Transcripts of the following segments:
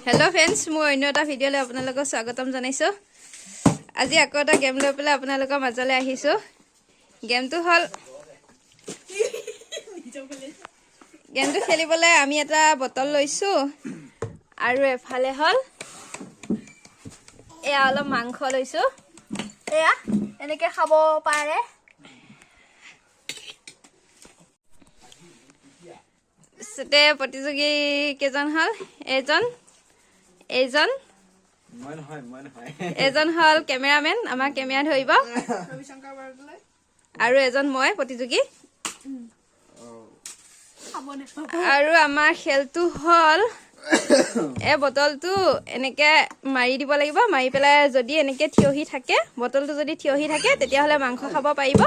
Hello friends মই অন্য এটা ভিডিঅ'লৈ আপোনালোকক স্বাগতম জনাইছো আজি আকৌ এটা গেম লৈ পেলাই আপোনালোকৰ মাজলৈ আহিছো গেমটো হল গেমটো খেলিবলৈ আমি এটা বটল লৈছো আৰু এফালে হল এয়া অলপ মাংস লৈছো এয়া এনেকৈ খাব পাৰে সতে প্ৰতিযোগী কেজন হল এজন এজন হল ক্যামেৰাম্যান আমাৰ ক্যামেৰা ধৰিব ৰবিশংকৰ বৰদলৈ আৰু এজন মই প্ৰতিযোগী আৰু আমাৰ খেলটো হল এ বটলটো এনেকে মাৰি দিব লাগিব মাৰি পেলাই যদি এনেকে থিয়হি থাকে বটলটো যদি থিয়হি থাকে তেতিয়া হলে মাংস খাব পাৰিব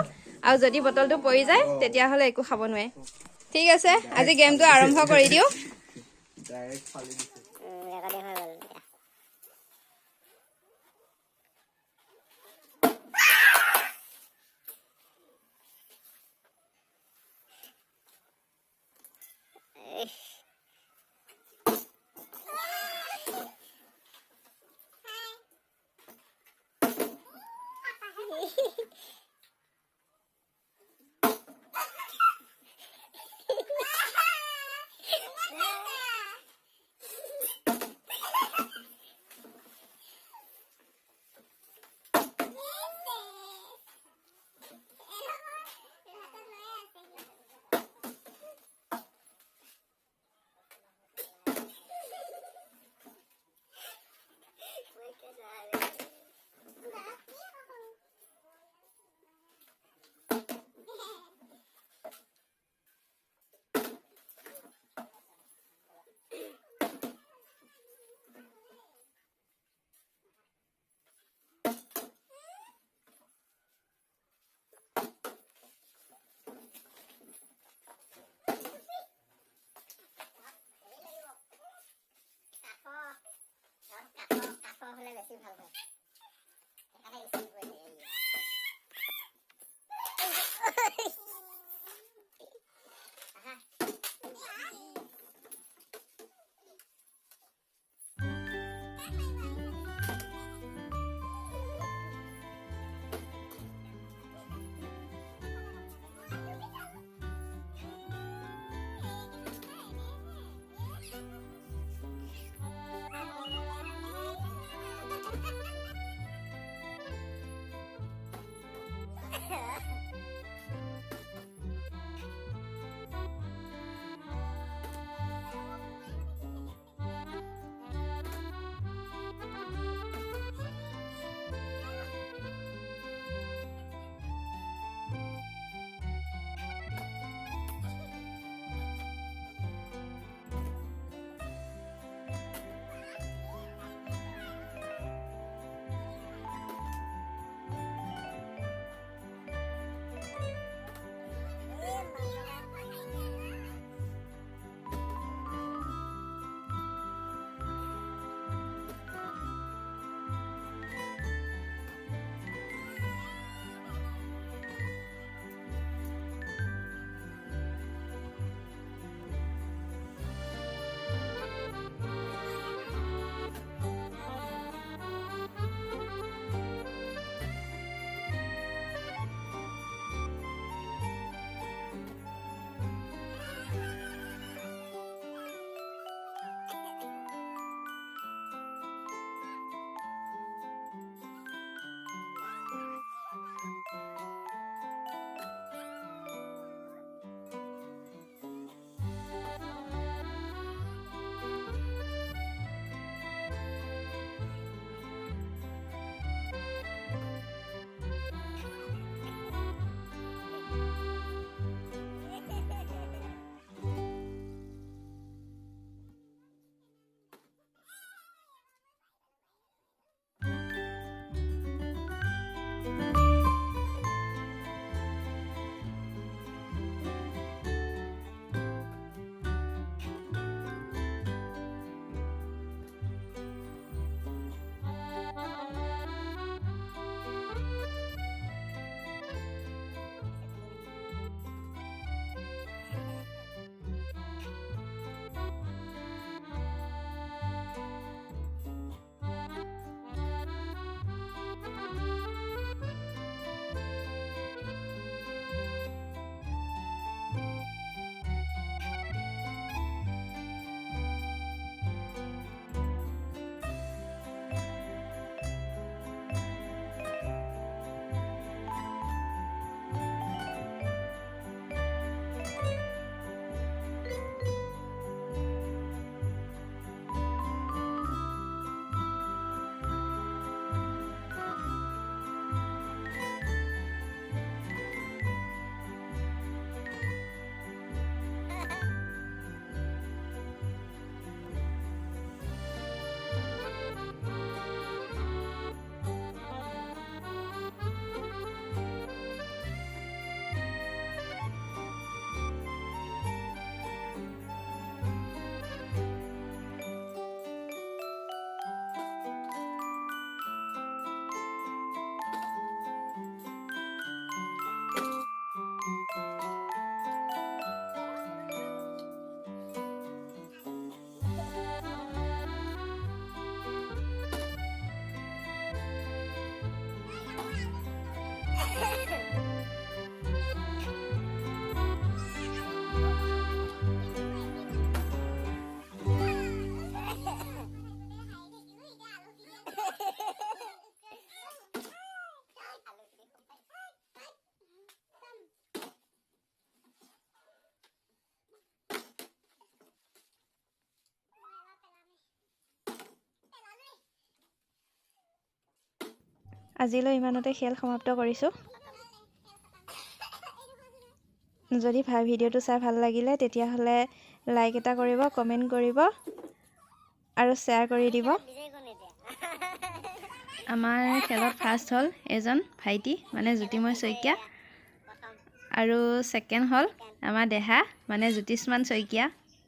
আৰু যদি বটলটো পৰি যায় তেতিয়া হলে একো খাব নোৱাৰে ঠিক আছে আজি গেমটো আৰম্ভ কৰি দিও ডাইৰেক্ট ফালি দিছে আজিলৈ ইমানতে খেল সমাপ্ত কৰিছোঁ। যদি ভিডিঅ'টো চাই ভাল লাগিলে তেতিয়াহ'লে লাইক এটা কৰিব, কমেণ্ট কৰিব আৰু শ্বেয়াৰ কৰি দিব। আমাৰ খেলত ফাৰ্ষ্ট হ'ল এজন ভাইটি মানে জ্যোতিময় শইকীয়া, আৰু ছেকেণ্ড হ'ল আমাৰ দেহা মানে জ্যোতিষ্মান শইকীয়া।